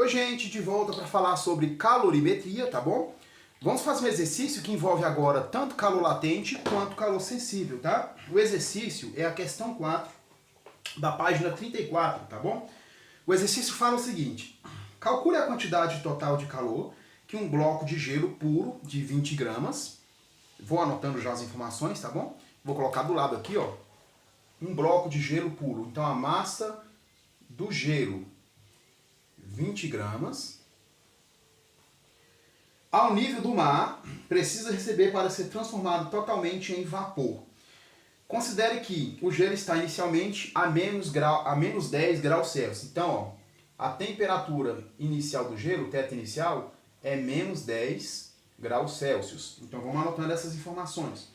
Oi, gente, de volta para falar sobre calorimetria, tá bom? Vamos fazer um exercício que envolve agora tanto calor latente quanto calor sensível, tá? O exercício é a questão 4 da página 34, tá bom? O exercício fala o seguinte: calcule a quantidade total de calor que um bloco de gelo puro de 20 gramas, vou anotando já as informações, tá bom? Vou colocar do lado aqui, ó, um bloco de gelo puro. Então a massa do gelo, 20 gramas, ao nível do mar, precisa receber para ser transformado totalmente em vapor. Considere que o gelo está inicialmente a menos 10 graus Celsius. Então, ó, a temperatura inicial do gelo, o teto inicial, é menos 10 graus Celsius. Então vamos anotando essas informações.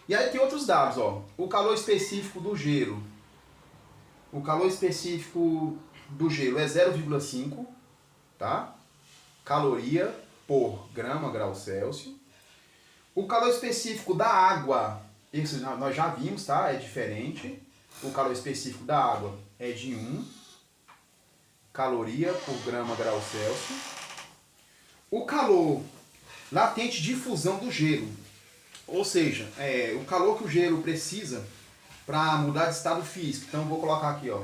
E aí tem outros dados, ó. O calor específico do gelo. O calor específico do gelo é 0,5, tá? Caloria por grau Celsius. O calor específico da água, isso nós já vimos, tá? É diferente. O calor específico da água é de 1 caloria por grau Celsius. O calor latente de fusão do gelo, ou seja, o calor que o gelo precisa para mudar de estado físico. Então eu vou colocar aqui, ó.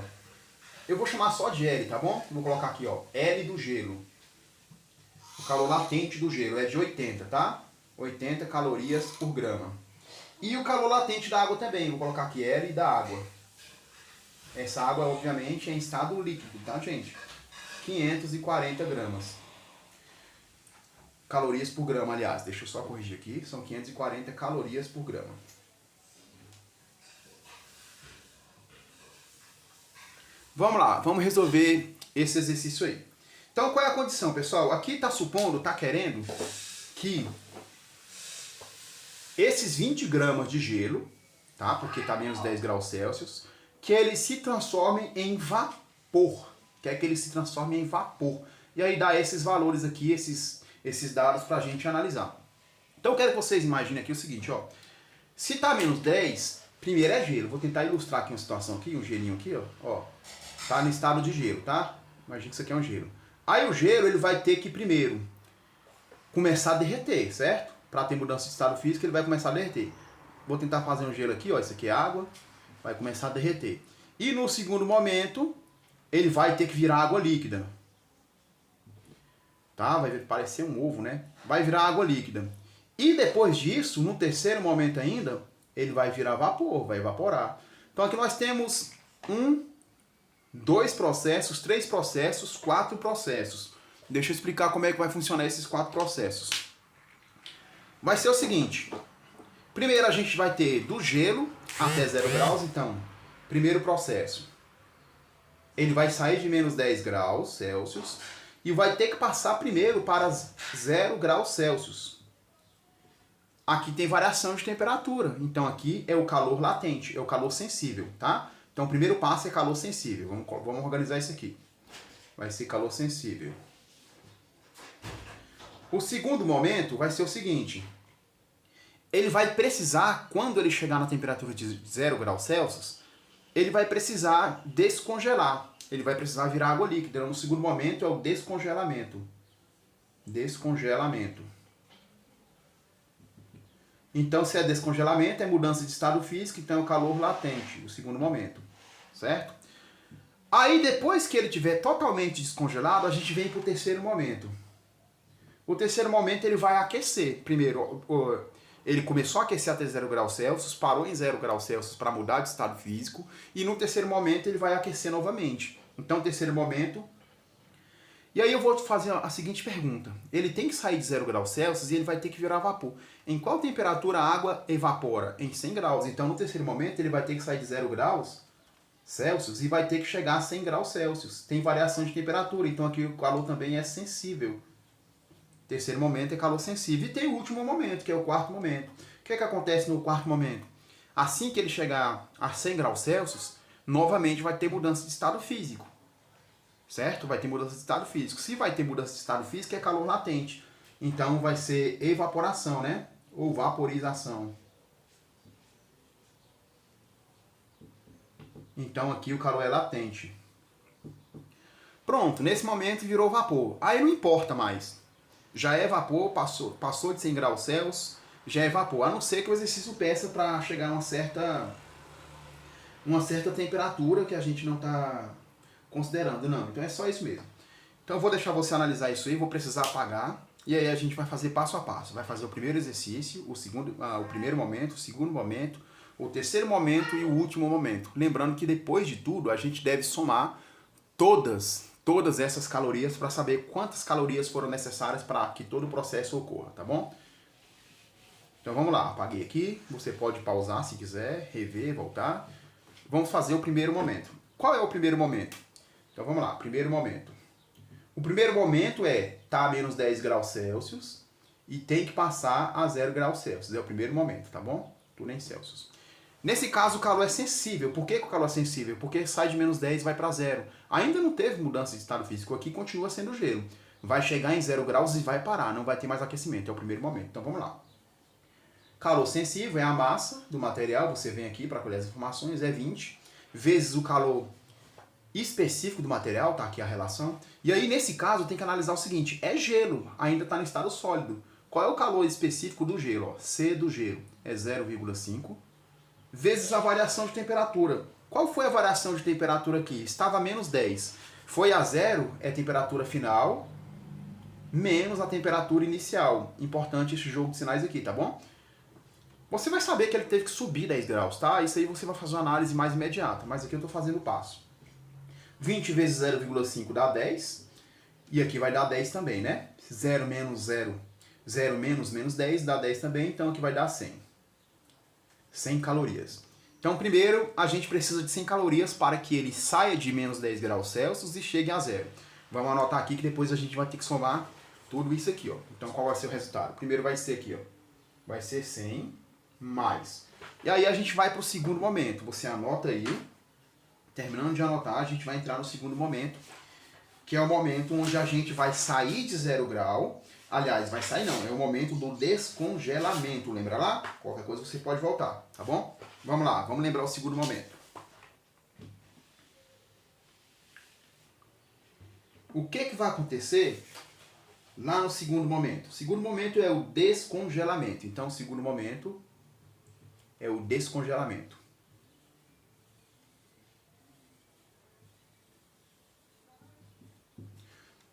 Eu vou chamar só de L, tá bom? Vou colocar aqui, ó, L do gelo. O calor latente do gelo é de 80, tá? 80 calorias por grama. E o calor latente da água também. Vou colocar aqui L da água. Essa água, obviamente, é em estado líquido, tá, gente? 540 gramas. Calorias por grama, aliás. Deixa eu só corrigir aqui. São 540 calorias por grama. Vamos lá, vamos resolver esse exercício aí. Então, qual é a condição, pessoal? Aqui está supondo, está querendo que esses 20 gramas de gelo, tá? Porque está menos 10 graus Celsius, que eles se transformem em vapor. Quer que eles se transformem em vapor. E aí dá esses valores aqui, esses dados para a gente analisar. Então, eu quero que vocês imaginem aqui o seguinte, ó. Se está menos 10, primeiro é gelo. Vou tentar ilustrar aqui uma situação aqui, um gelinho aqui, ó. Tá no estado de gelo, tá? Imagina que isso aqui é um gelo. Aí o gelo, ele vai ter que primeiro começar a derreter, certo? Para ter mudança de estado físico, ele vai começar a derreter. Vou tentar fazer um gelo aqui, ó. Isso aqui é água. Vai começar a derreter. E no segundo momento, ele vai ter que virar água líquida. Tá? Vai parecer um ovo, né? Vai virar água líquida. E depois disso, no terceiro momento ainda, ele vai virar vapor, vai evaporar. Então aqui nós temos 2 processos, 3 processos, 4 processos. Deixa eu explicar como é que vai funcionar esses 4 processos. Vai ser o seguinte. Primeiro a gente vai ter do gelo até 0 graus. Então, primeiro processo. Ele vai sair de menos 10 graus Celsius e vai ter que passar primeiro para 0 graus Celsius. Aqui tem variação de temperatura. Então aqui é o calor latente, é o calor sensível, tá? Então o primeiro passo é calor sensível. Vamos organizar isso aqui. Vai ser calor sensível. O segundo momento vai ser o seguinte. Ele vai precisar, quando ele chegar na temperatura de 0 graus Celsius, ele vai precisar descongelar. Ele vai precisar virar água líquida. No segundo momento é o descongelamento. Descongelamento. Então, se é descongelamento, é mudança de estado físico, então é o calor latente, o segundo momento, certo? Aí, depois que ele estiver totalmente descongelado, a gente vem para o terceiro momento. O terceiro momento, ele vai aquecer. Primeiro, ele começou a aquecer até 0 graus Celsius, parou em 0 graus Celsius para mudar de estado físico, e no terceiro momento, ele vai aquecer novamente. Então, terceiro momento. E aí eu vou fazer a seguinte pergunta. Ele tem que sair de 0 graus Celsius e ele vai ter que virar vapor. Em qual temperatura a água evapora? Em 100 graus. Então, no terceiro momento, ele vai ter que sair de 0 graus Celsius e vai ter que chegar a 100 graus Celsius. Tem variação de temperatura, então aqui o calor também é sensível. Terceiro momento é calor sensível. E tem o último momento, que é o quarto momento. O que é que acontece no quarto momento? Assim que ele chegar a 100 graus Celsius, novamente vai ter mudança de estado físico. Certo? Vai ter mudança de estado físico. Se vai ter mudança de estado físico, é calor latente. Então vai ser evaporação, né? Ou vaporização. Então aqui o calor é latente. Pronto, nesse momento virou vapor. Aí não importa mais. Já é vapor, passou de 100 graus Celsius, já é vapor. A não ser que o exercício peça para chegar a uma certa temperatura que a gente não está considerando. Não, então é só isso mesmo. Então eu vou deixar você analisar isso aí, vou precisar apagar. E aí a gente vai fazer passo a passo. Vai fazer o primeiro exercício, o primeiro momento, o segundo momento, o terceiro momento e o último momento. Lembrando que depois de tudo, a gente deve somar todas essas calorias para saber quantas calorias foram necessárias para que todo o processo ocorra, tá bom? Então vamos lá, apaguei aqui. Você pode pausar se quiser, rever, voltar. Vamos fazer o primeiro momento. Qual é o primeiro momento? Então vamos lá, primeiro momento. O primeiro momento tá a menos 10 graus Celsius e tem que passar a 0 graus Celsius. É o primeiro momento, tá bom? Tudo em Celsius. Nesse caso o calor é sensível. Por que o calor é sensível? Porque sai de menos 10 e vai para 0. Ainda não teve mudança de estado físico. Aqui continua sendo gelo. Vai chegar em 0 graus e vai parar. Não vai ter mais aquecimento. É o primeiro momento. Então vamos lá. Calor sensível é a massa do material. Você vem aqui para colher as informações. É 20 vezes o calor específico do material, tá aqui a relação. E aí, nesse caso, tem que analisar o seguinte, é gelo, ainda está no estado sólido. Qual é o calor específico do gelo? Ó, C do gelo é 0,5 vezes a variação de temperatura. Qual foi a variação de temperatura aqui? Estava a menos 10. Foi a 0, é a temperatura final, menos a temperatura inicial. Importante esse jogo de sinais aqui, tá bom? Você vai saber que ele teve que subir 10 graus, tá? Isso aí você vai fazer uma análise mais imediata, mas aqui eu estou fazendo o passo. 20 vezes 0,5 dá 10. E aqui vai dar 10 também, né? 0 menos 0, 0 menos menos 10 dá 10 também, então aqui vai dar 100. 100 calorias. Então, primeiro, a gente precisa de 100 calorias para que ele saia de menos 10 graus Celsius e chegue a 0. Vamos anotar aqui que depois a gente vai ter que somar tudo isso aqui, ó. Então, qual vai ser o resultado? Primeiro vai ser aqui, ó. Vai ser 100 mais. E aí a gente vai para o segundo momento. Você anota aí. Terminando de anotar, a gente vai entrar no segundo momento, que é o momento onde a gente vai sair de 0 grau. Aliás, vai sair não, é o momento do descongelamento, lembra lá? Qualquer coisa você pode voltar, tá bom? Vamos lá, vamos lembrar o segundo momento. O que vai acontecer lá no segundo momento? O segundo momento é o descongelamento. Então, o segundo momento é o descongelamento.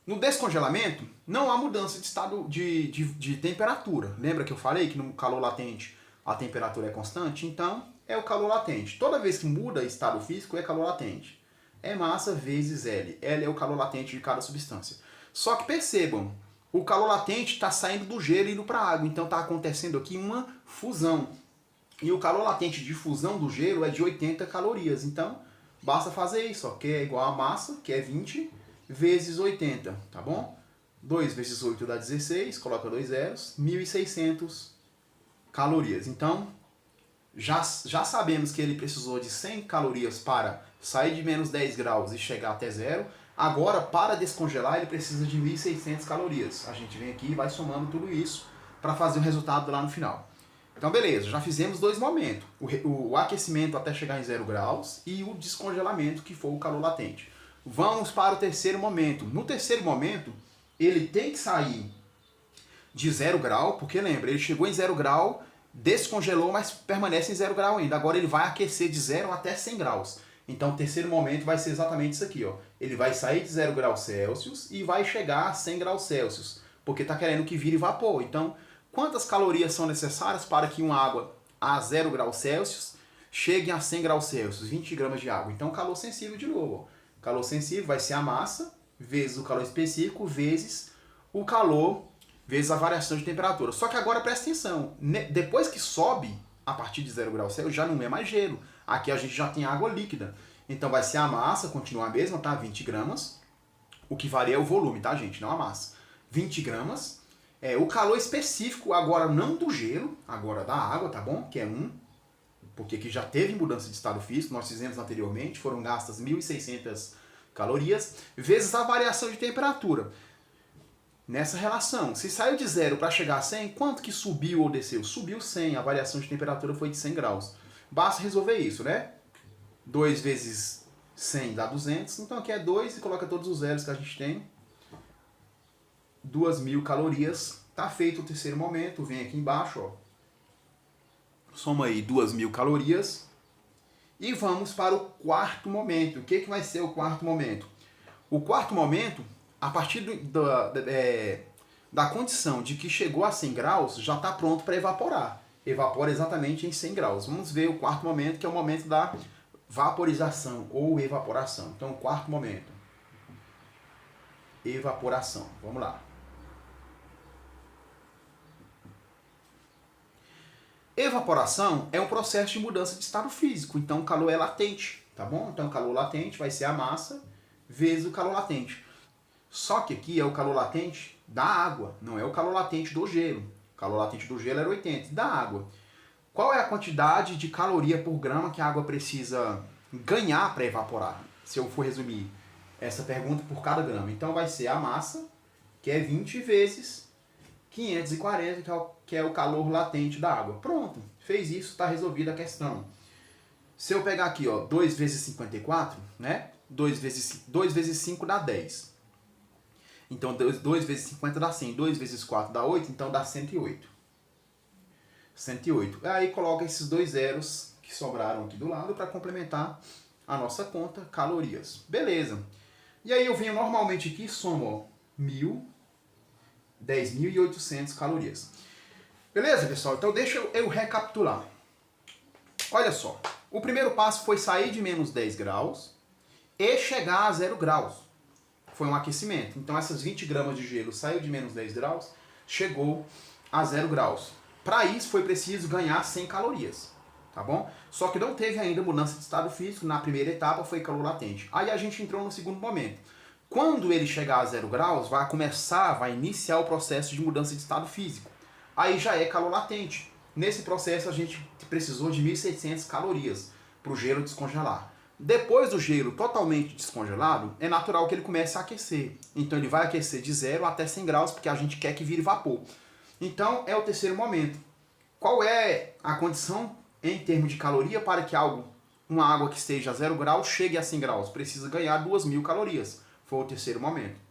No descongelamento, não há mudança de estado de temperatura. Lembra que eu falei que no calor latente a temperatura é constante? Então, é o calor latente. Toda vez que muda estado físico, é calor latente. É massa vezes L. L é o calor latente de cada substância. Só que percebam, o calor latente está saindo do gelo e indo para a água. Então, está acontecendo aqui uma fusão. E o calor latente de fusão do gelo é de 80 calorias. Então, basta fazer isso, ó, que é igual a massa, que é 20, vezes 80, tá bom? 2 vezes 8 dá 16, coloca 2 zeros, 1.600 calorias. Então, já sabemos que ele precisou de 100 calorias para sair de menos 10 graus e chegar até zero. Agora, para descongelar, ele precisa de 1.600 calorias. A gente vem aqui e vai somando tudo isso para fazer o resultado lá no final. Então, beleza, já fizemos dois momentos. O aquecimento até chegar em 0 graus e o descongelamento, que foi o calor latente. Vamos para o terceiro momento. No terceiro momento, ele tem que sair de 0 grau, porque lembra, ele chegou em 0 grau, descongelou, mas permanece em 0 grau ainda. Agora ele vai aquecer de 0 até 100 graus. Então o terceiro momento vai ser exatamente isso aqui, ó. Ele vai sair de 0 graus Celsius e vai chegar a 100 graus Celsius, porque está querendo que vire vapor. Então, quantas calorias são necessárias para que uma água a 0 graus Celsius chegue a 100 graus Celsius? 20 gramas de água. Então, calor sensível de novo, ó. Calor sensível vai ser a massa, vezes o calor específico, vezes o calor, vezes a variação de temperatura. Só que agora presta atenção, depois que sobe a partir de 0 graus Celsius, já não é mais gelo. Aqui a gente já tem água líquida. Então vai ser a massa, continua a mesma, tá? 20 gramas. O que varia é o volume, tá, gente? Não a massa. 20 gramas. O calor específico, agora não do gelo, agora da água, tá bom? Que é 1. Porque aqui já teve mudança de estado físico, nós fizemos anteriormente, foram gastas 1.600 calorias, vezes a variação de temperatura. Nessa relação, se saiu de 0 para chegar a 100, quanto que subiu ou desceu? Subiu 100, a variação de temperatura foi de 100 graus. Basta resolver isso, né? 2 vezes 100 dá 200, então aqui é 2 e coloca todos os zeros que a gente tem. 2.000 calorias. Tá feito o terceiro momento, vem aqui embaixo, ó. Soma aí 2.000 calorias. E vamos para o quarto momento. O que vai ser o quarto momento? O quarto momento, a partir da condição de que chegou a 100 graus, já está pronto para evaporar. Evapora exatamente em 100 graus. Vamos ver o quarto momento, que é o momento da vaporização ou evaporação. Então, o quarto momento. Evaporação. Vamos lá. Evaporação é um processo de mudança de estado físico, então o calor é latente, tá bom? Então o calor latente vai ser a massa vezes o calor latente. Só que aqui é o calor latente da água, não é o calor latente do gelo. O calor latente do gelo era 80, da água. Qual é a quantidade de caloria por grama que a água precisa ganhar para evaporar? Se eu for resumir essa pergunta por cada grama. Então vai ser a massa, que é 20 vezes 540, que é o calor latente da água. Pronto, fez isso, está resolvida a questão. Se eu pegar aqui, ó, 2 vezes 54, né? 2 vezes 5 dá 10. Então 2 vezes 50 dá 100, 2 vezes 4 dá 8, então dá 108. 108. Aí coloca esses dois zeros que sobraram aqui do lado para complementar a nossa conta calorias. Beleza. E aí eu venho normalmente aqui e somo, ó, 10.800 calorias. Beleza, pessoal? Então deixa eu recapitular. Olha só. O primeiro passo foi sair de menos 10 graus e chegar a 0 graus. Foi um aquecimento. Então essas 20 gramas de gelo saiu de menos 10 graus, chegou a 0 graus. Para isso foi preciso ganhar 100 calorias. Tá bom? Só que não teve ainda mudança de estado físico. Na primeira etapa foi calor latente. Aí a gente entrou no segundo momento. Quando ele chegar a 0 graus, vai iniciar o processo de mudança de estado físico. Aí já é calor latente. Nesse processo a gente precisou de 1.600 calorias para o gelo descongelar. Depois do gelo totalmente descongelado, é natural que ele comece a aquecer. Então ele vai aquecer de 0 até 100 graus, porque a gente quer que vire vapor. Então é o terceiro momento. Qual é a condição em termos de caloria para que uma água que esteja a 0 graus chegue a 100 graus? Precisa ganhar 2.000 calorias. Foi o terceiro momento.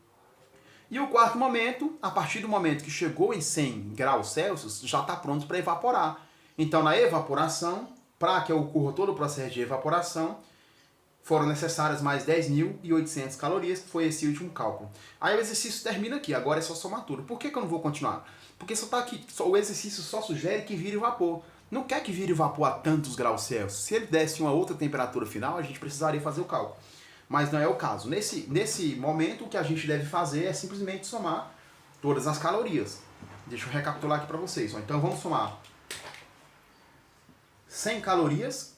E o quarto momento, a partir do momento que chegou em 100 graus Celsius, já está pronto para evaporar. Então, na evaporação, para que ocorra todo o processo de evaporação, foram necessárias mais 10.800 calorias, que foi esse último cálculo. Aí o exercício termina aqui, agora é só somar tudo. Por que eu não vou continuar? Porque só tá aqui, o exercício só sugere que vire vapor. Não quer que vire vapor a tantos graus Celsius. Se ele desse uma outra temperatura final, a gente precisaria fazer o cálculo. Mas não é o caso. Nesse momento, o que a gente deve fazer é simplesmente somar todas as calorias. Deixa eu recapitular aqui para vocês. Então vamos somar 100 calorias,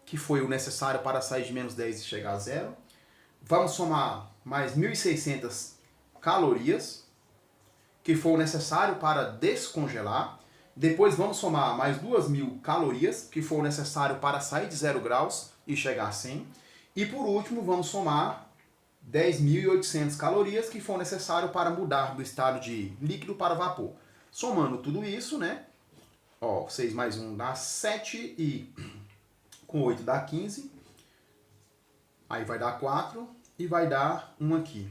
que foi o necessário para sair de menos 10 e chegar a 0. Vamos somar mais 1.600 calorias, que foi o necessário para descongelar. Depois vamos somar mais 2.000 calorias, que foi o necessário para sair de 0 graus e chegar a 100. E por último, vamos somar 10.800 calorias que foram necessárias para mudar do estado de líquido para vapor. Somando tudo isso, né? Ó, 6 mais 1 dá 7 e com 8 dá 15. Aí vai dar 4 e vai dar 1 aqui.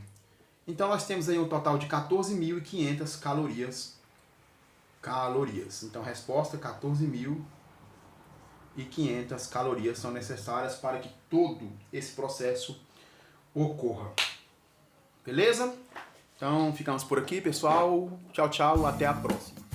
Então nós temos aí um total de 14.500 calorias. Então resposta 14.500 calorias são necessárias para que todo esse processo ocorra. Beleza? Então ficamos por aqui, pessoal. Tchau, tchau. Até a próxima.